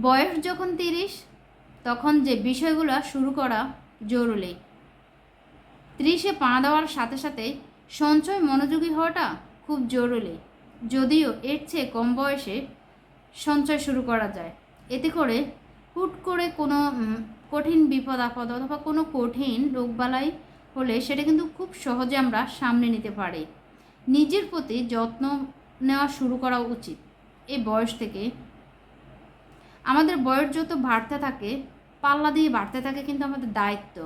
বয়স যখন 30 তখন যে বিষয়গুলো শুরু করা জরুরি। 30-এ পা দেওয়ার সাথে সাথে সঞ্চয় মনোযোগী হওয়াটা খুব জরুরি। যদিও এর চেয়ে কম বয়সে সঞ্চয় শুরু করা যায়, এতে করে হুট করে কোনো কঠিন বিপদ আপদ অথবা কোনো কঠিন রোগবালাই হলে সেটা কিন্তু খুব সহজে আমরা সামনে নিতে পারি। নিজের প্রতি যত্ন নেওয়া শুরু করা উচিত এই বয়স থেকে। আমাদের বয়স যত বাড়তে থাকে, পাল্লা দিয়ে বাড়তে থাকে কিন্তু আমাদের দায়িত্ব।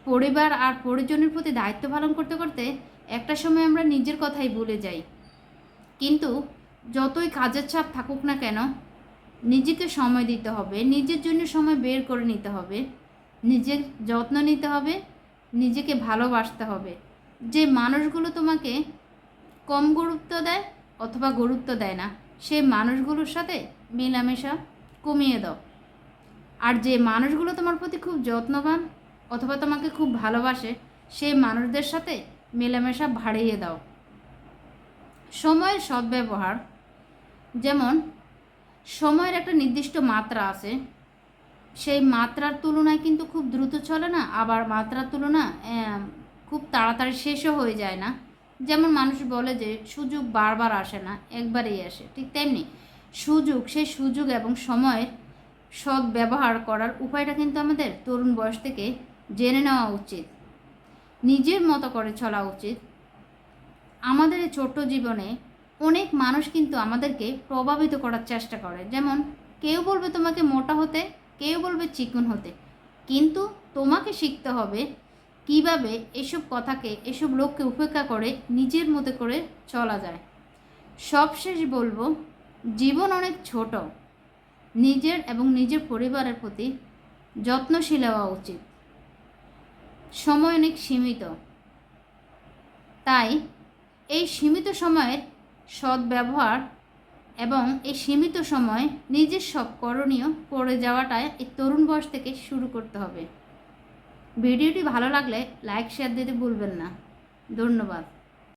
পরিবার আর পরিজনের প্রতি দায়িত্ব পালন করতে করতে একটা সময় আমরা নিজের কথাই ভুলে যাই। কিন্তু যতই কাজের চাপ থাকুক না কেন, নিজেকে সময় দিতে হবে, নিজের জন্য সময় বের করে নিতে হবে, নিজের যত্ন নিতে হবে, নিজেকে ভালোবাসতে হবে। যে মানুষগুলো তোমাকে কম গুরুত্ব দেয় অথবা গুরুত্ব দেয় না, সেই মানুষগুলোর সাথে মেলামেশা কমিয়ে দাও। আর যে মানুষগুলো তোমার প্রতি খুব যত্নবান অথবা তোমাকে খুব ভালোবাসে, সেই মানুষদের সাথে মেলামেশা বাড়িয়ে দাও। সময়ের সদ্ব্যবহার, যেমন সময়ের একটা নির্দিষ্ট মাত্রা আছে, সেই মাত্রার তুলনায় কিন্তু খুব দ্রুত চলে না, আবার মাত্রার তুলনা খুব তাড়াতাড়ি শেষও হয়ে যায় না। যেমন মানুষ বলে যে সুযোগ বারবার আসে না, একবারেই আসে, ঠিক তেমনি সেই সুযোগ এবং সময়ের সদ্ব্যবহার করার উপায়টা কিন্তু আমাদের তরুণ বয়স থেকে জেনে নেওয়া উচিত। নিজের মতো করে চলা উচিত। আমাদের এই ছোট্ট জীবনে অনেক মানুষ কিন্তু আমাদেরকে প্রভাবিত করার চেষ্টা করে। যেমন কেউ বলবে তোমাকে মোটা হতে, কেউ বলবে চিকন হতে, কিন্তু তোমাকে শিখতে হবে কিভাবে এসব কথাকে, এসব লোককে উপেক্ষা করে নিজের মতো করে চলা যায়। সবশেষ বলবো, জীবন অনেক ছোট, নিজের এবং নিজের পরিবারের প্রতি যত্নশীল হওয়া উচিত। সময় অনেক সীমিত, তাই এই সীমিত সময়ের সদ্ব্যবহার এবং এই সীমিত সময় নিজের সব করণীয় করে যাওয়াটাই এই তরুণ বয়স থেকে শুরু করতে হবে। ভিডিওটি ভালো লাগলে লাইক শেয়ার দিতে ভুলবেন না। ধন্যবাদ।